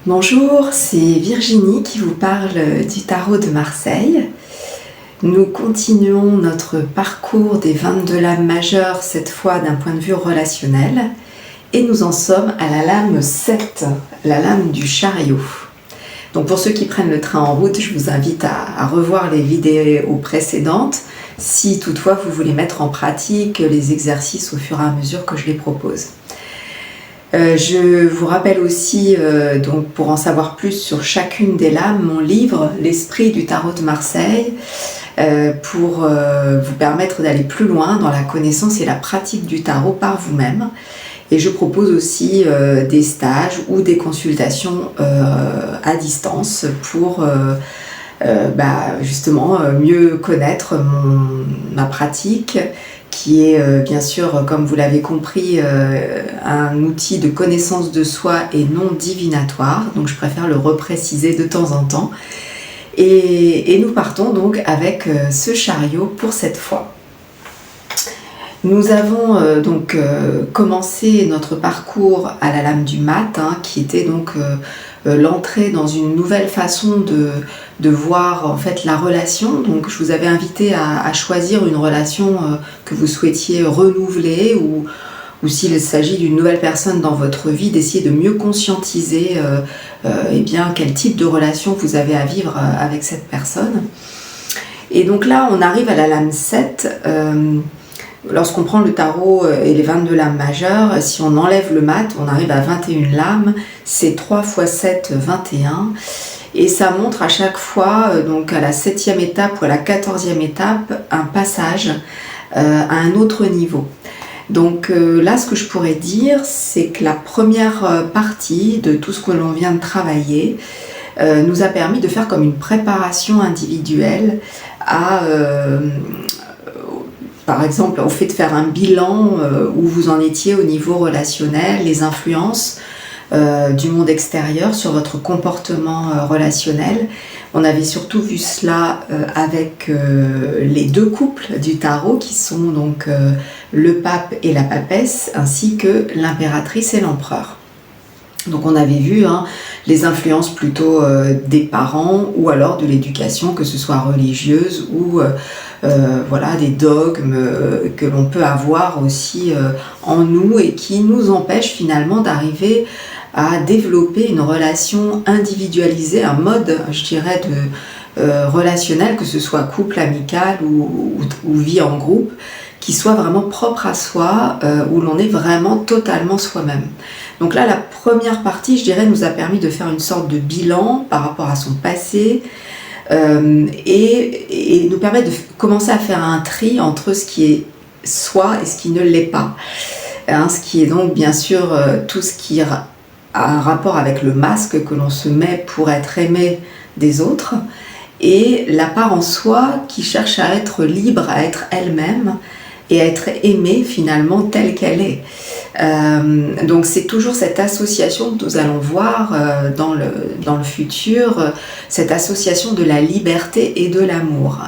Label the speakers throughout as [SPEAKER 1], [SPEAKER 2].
[SPEAKER 1] Bonjour, c'est Virginie qui vous parle du tarot de Marseille. Nous continuons notre parcours des 22 lames majeures, cette fois d'un point de vue relationnel, et nous en sommes à la lame 7, la lame du chariot. Donc pour ceux qui prennent le train en route, je vous invite à revoir les vidéos précédentes, si toutefois vous voulez mettre en pratique les exercices au fur et à mesure que je les propose. Je vous rappelle aussi, donc pour en savoir plus sur chacune des lames, mon livre « L'esprit du tarot de Marseille » pour vous permettre d'aller plus loin dans la connaissance et la pratique du tarot par vous-même. Et je propose aussi des stages ou des consultations à distance pour justement mieux connaître ma pratique, qui est bien sûr, comme vous l'avez compris, un outil de connaissance de soi et non divinatoire, donc je préfère le repréciser de temps en temps. Et nous partons donc avec ce chariot pour cette fois. Nous avons commencé notre parcours à la lame du mat, qui était donc l'entrée dans une nouvelle façon de voir en fait la relation. Donc je vous avais invité à choisir une relation que vous souhaitiez renouveler ou s'il s'agit d'une nouvelle personne dans votre vie, d'essayer de mieux conscientiser quel type de relation vous avez à vivre avec cette personne. Et donc là on arrive à la lame 7. Lorsqu'on prend le tarot et les 22 lames majeures, si on enlève le mat, on arrive à 21 lames, c'est 3 x 7, 21. Et ça montre à chaque fois, donc à la 7e étape ou à la 14e étape, un passage à un autre niveau. Donc là, ce que je pourrais dire, c'est que la première partie de tout ce que l'on vient de travailler nous a permis de faire comme une préparation individuelle à... par exemple, au fait de faire un bilan où vous en étiez au niveau relationnel, les influences du monde extérieur sur votre comportement relationnel. On avait surtout vu cela avec les deux couples du tarot qui sont donc le pape et la papesse, ainsi que l'impératrice et l'empereur. Donc on avait vu les influences plutôt des parents ou alors de l'éducation, que ce soit religieuse ou des dogmes que l'on peut avoir aussi en nous et qui nous empêchent finalement d'arriver à développer une relation individualisée, un mode, je dirais, relationnel, que ce soit couple, amical ou vie en groupe, qui soit vraiment propre à soi, où l'on est vraiment totalement soi-même. Donc là, la première partie, je dirais, nous a permis de faire une sorte de bilan par rapport à son passé et nous permet de commencer à faire un tri entre ce qui est soi et ce qui ne l'est pas. Ce qui est donc bien sûr tout ce qui a un rapport avec le masque que l'on se met pour être aimé des autres et la part en soi qui cherche à être libre, à être elle-même et à être aimée finalement telle qu'elle est. Donc c'est toujours cette association que nous allons voir dans le futur, cette association de la liberté et de l'amour.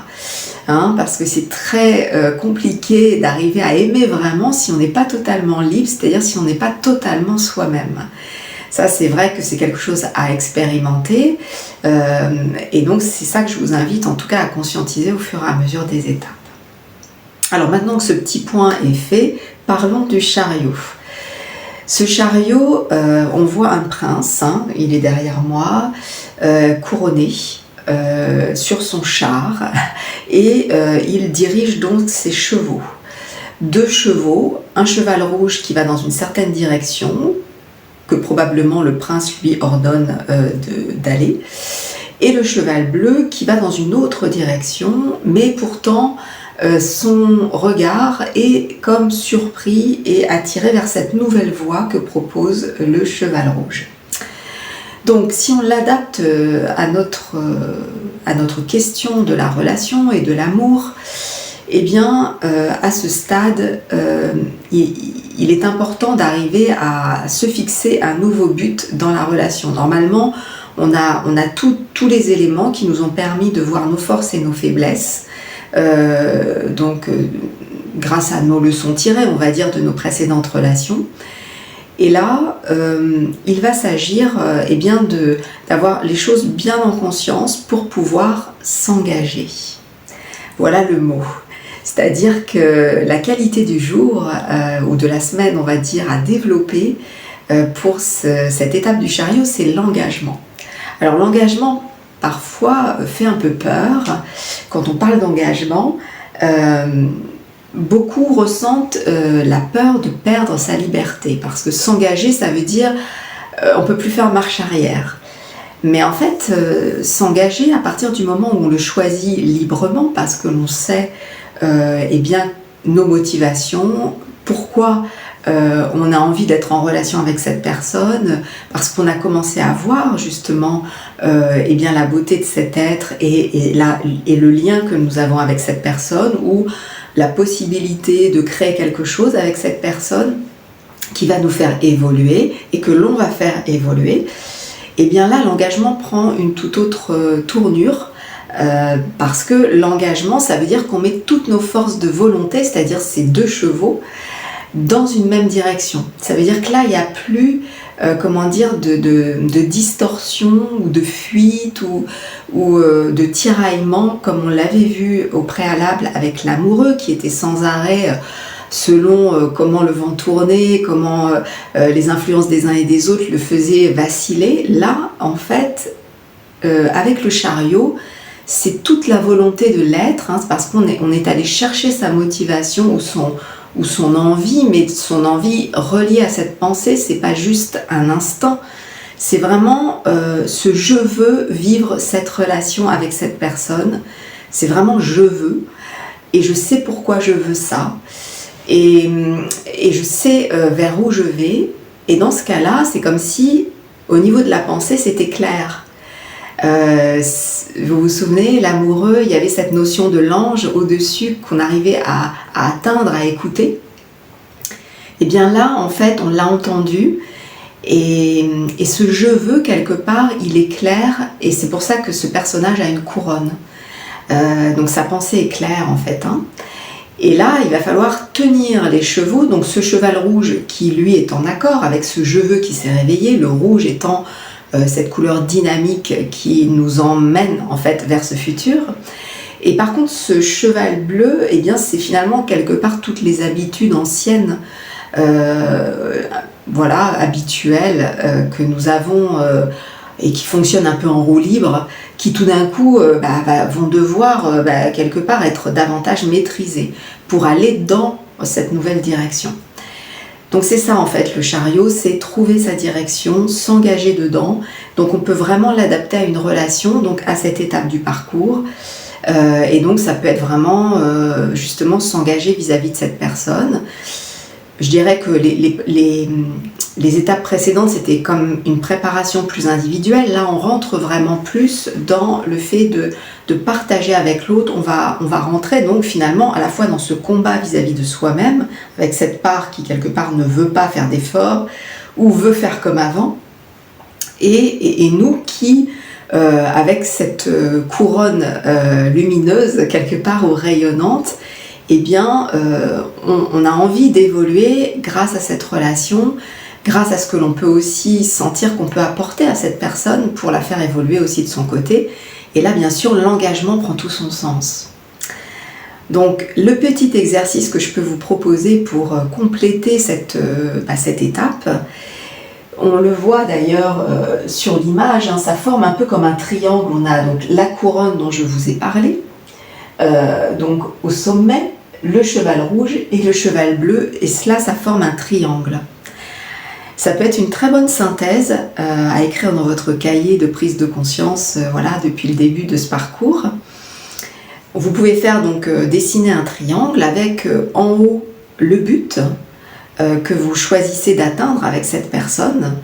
[SPEAKER 1] Parce que c'est très compliqué d'arriver à aimer vraiment si on n'est pas totalement libre, c'est-à-dire si on n'est pas totalement soi-même. Ça, c'est vrai que c'est quelque chose à expérimenter et donc c'est ça que je vous invite en tout cas à conscientiser au fur et à mesure des étapes. Alors maintenant que ce petit point est fait, parlons du chariot. Ce chariot, on voit un prince, il est derrière moi, couronné sur son char et il dirige donc ses chevaux. 2 chevaux, un cheval rouge qui va dans une certaine direction, que probablement le prince lui ordonne d'aller, et le cheval bleu qui va dans une autre direction, mais pourtant son regard est comme surpris et attiré vers cette nouvelle voie que propose le cheval rouge. Donc si on l'adapte à notre question de la relation et de l'amour, eh bien à ce stade, il est important d'arriver à se fixer un nouveau but dans la relation. Normalement, on a tous les éléments qui nous ont permis de voir nos forces et nos faiblesses, grâce à nos leçons tirées, on va dire, de nos précédentes relations. Et là, il va s'agir d'avoir les choses bien en conscience pour pouvoir s'engager. Voilà le mot. C'est-à-dire que la qualité du jour ou de la semaine, on va dire, à développer pour cette étape du chariot, c'est l'engagement. Alors l'engagement, parfois, fait un peu peur. Quand on parle d'engagement, beaucoup ressentent la peur de perdre sa liberté. Parce que s'engager, ça veut dire on ne peut plus faire marche arrière. Mais en fait, s'engager à partir du moment où on le choisit librement, parce que l'on sait nos motivations, pourquoi on a envie d'être en relation avec cette personne, parce qu'on a commencé à voir justement la beauté de cet être et le lien que nous avons avec cette personne, ou la possibilité de créer quelque chose avec cette personne qui va nous faire évoluer et que l'on va faire évoluer. Et bien là, l'engagement prend une toute autre tournure parce que l'engagement, ça veut dire qu'on met toutes nos forces de volonté, c'est-à-dire ces deux chevaux, dans une même direction. Ça veut dire que là, il n'y a plus de distorsion ou de fuite ou de tiraillement comme on l'avait vu au préalable avec l'amoureux qui était sans arrêt selon comment le vent tournait, comment les influences des uns et des autres le faisaient vaciller. Là, en fait, avec le chariot, c'est toute la volonté de l'être, c'est parce qu'on est allé chercher sa motivation ou son envie, mais son envie reliée à cette pensée, c'est pas juste un instant, c'est vraiment ce je veux vivre cette relation avec cette personne, c'est vraiment je veux, et je sais pourquoi je veux ça, et je sais vers où je vais, et dans ce cas-là, c'est comme si au niveau de la pensée, c'était clair. Vous vous souvenez, l'amoureux, il y avait cette notion de l'ange au-dessus qu'on arrivait à atteindre, à écouter. Et bien là, en fait, on l'a entendu et ce je veux, quelque part, il est clair et c'est pour ça que ce personnage a une couronne. Donc sa pensée est claire, en fait. Et là, il va falloir tenir les chevaux, donc ce cheval rouge qui, lui, est en accord avec ce je veux qui s'est réveillé, le rouge étant cette couleur dynamique qui nous emmène en fait vers ce futur. Et par contre, ce cheval bleu, eh bien, c'est finalement quelque part toutes les habitudes anciennes, habituelles que nous avons et qui fonctionnent un peu en roue libre, qui tout d'un coup vont devoir quelque part être davantage maîtrisées pour aller dans cette nouvelle direction. Donc c'est ça en fait le chariot, c'est trouver sa direction, s'engager dedans. Donc on peut vraiment l'adapter à une relation, donc à cette étape du parcours. Et donc ça peut être vraiment justement s'engager vis-à-vis de cette personne. Je dirais que les étapes précédentes, c'était comme une préparation plus individuelle. Là, on rentre vraiment plus dans le fait de partager avec l'autre. On va rentrer donc finalement à la fois dans ce combat vis-à-vis de soi-même, avec cette part qui quelque part ne veut pas faire d'efforts ou veut faire comme avant. Et nous qui, avec cette couronne lumineuse quelque part ou rayonnante, eh bien, on a envie d'évoluer grâce à cette relation, grâce à ce que l'on peut aussi sentir qu'on peut apporter à cette personne pour la faire évoluer aussi de son côté. Et là, bien sûr, l'engagement prend tout son sens. Donc, le petit exercice que je peux vous proposer pour compléter cette étape, on le voit d'ailleurs sur l'image, ça forme un peu comme un triangle. On a donc la couronne dont je vous ai parlé, donc au sommet, le cheval rouge et le cheval bleu, et cela, ça forme un triangle. Ça peut être une très bonne synthèse à écrire dans votre cahier de prise de conscience, depuis le début de ce parcours. Vous pouvez faire donc dessiner un triangle avec en haut le but que vous choisissez d'atteindre avec cette personne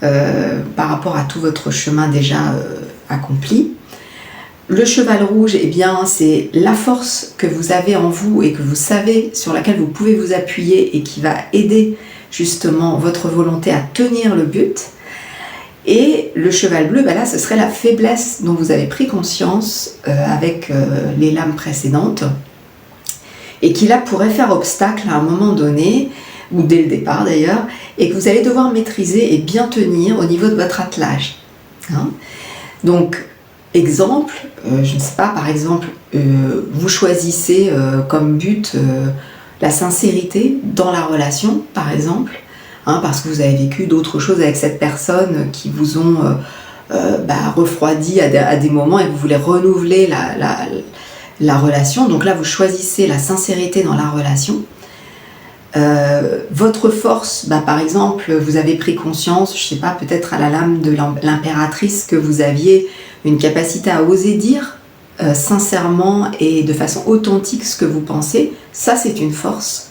[SPEAKER 1] par rapport à tout votre chemin déjà accompli. Le cheval rouge, eh bien, c'est la force que vous avez en vous et que vous savez, sur laquelle vous pouvez vous appuyer et qui va aider justement votre volonté à tenir le but. Et le cheval bleu, là, ce serait la faiblesse dont vous avez pris conscience avec les lames précédentes et qui là pourrait faire obstacle à un moment donné ou dès le départ d'ailleurs, et que vous allez devoir maîtriser et bien tenir au niveau de votre attelage. Hein. Donc, exemple, je ne sais pas, par exemple, vous choisissez comme but la sincérité dans la relation, par exemple, hein, parce que vous avez vécu d'autres choses avec cette personne qui vous ont refroidi à des moments et que vous voulez renouveler la relation. Donc là, vous choisissez la sincérité dans la relation. Votre force, par exemple, vous avez pris conscience, je ne sais pas, peut-être à la lame de l'impératrice, que vous aviez une capacité à oser dire sincèrement et de façon authentique ce que vous pensez. Ça, c'est une force.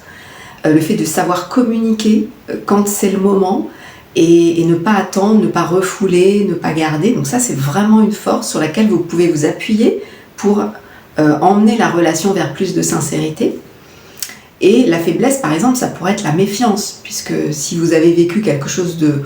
[SPEAKER 1] Le fait de savoir communiquer quand c'est le moment et ne pas attendre, ne pas refouler, ne pas garder. Donc ça, c'est vraiment une force sur laquelle vous pouvez vous appuyer pour emmener la relation vers plus de sincérité. Et la faiblesse, par exemple, ça pourrait être la méfiance, puisque si vous avez vécu quelque chose de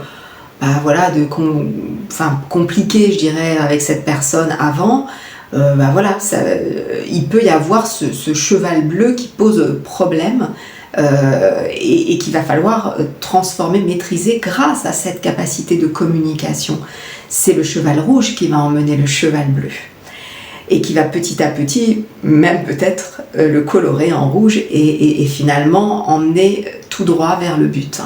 [SPEAKER 1] compliqué, je dirais, avec cette personne avant, il peut y avoir ce cheval bleu qui pose problème et qu'il va falloir transformer, maîtriser grâce à cette capacité de communication. C'est le cheval rouge qui va emmener le cheval bleu et qui va petit à petit, même peut-être, le colorer en rouge et finalement emmener tout droit vers le but.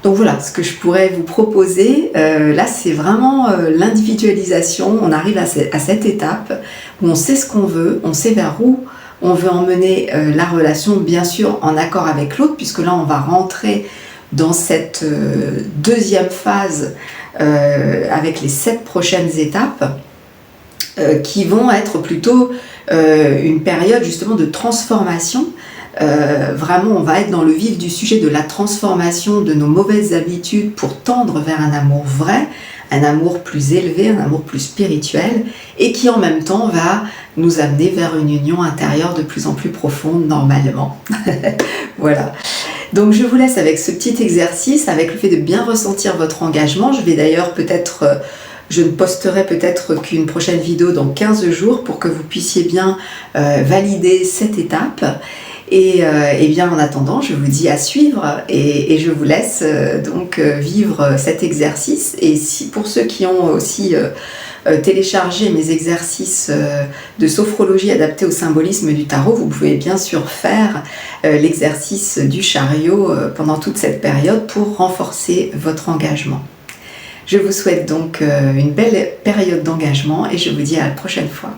[SPEAKER 1] Donc voilà, ce que je pourrais vous proposer, là c'est vraiment l'individualisation. On arrive à cette étape où on sait ce qu'on veut, on sait vers où on veut emmener la relation, bien sûr en accord avec l'autre, puisque là on va rentrer dans cette deuxième phase avec les 7 prochaines étapes qui vont être plutôt une période justement de transformation. Vraiment, on va être dans le vif du sujet de la transformation de nos mauvaises habitudes pour tendre vers un amour vrai, un amour plus élevé, un amour plus spirituel, et qui en même temps va nous amener vers une union intérieure de plus en plus profonde normalement. Voilà. Donc je vous laisse avec ce petit exercice, avec le fait de bien ressentir votre engagement. Je vais d'ailleurs je ne posterai peut-être qu'une prochaine vidéo dans 15 jours pour que vous puissiez bien valider cette étape. Et bien en attendant, je vous dis à suivre et je vous laisse donc vivre cet exercice. Et pour ceux qui ont aussi téléchargé mes exercices de sophrologie adaptés au symbolisme du tarot, vous pouvez bien sûr faire l'exercice du chariot pendant toute cette période pour renforcer votre engagement. Je vous souhaite donc une belle période d'engagement et je vous dis à la prochaine fois.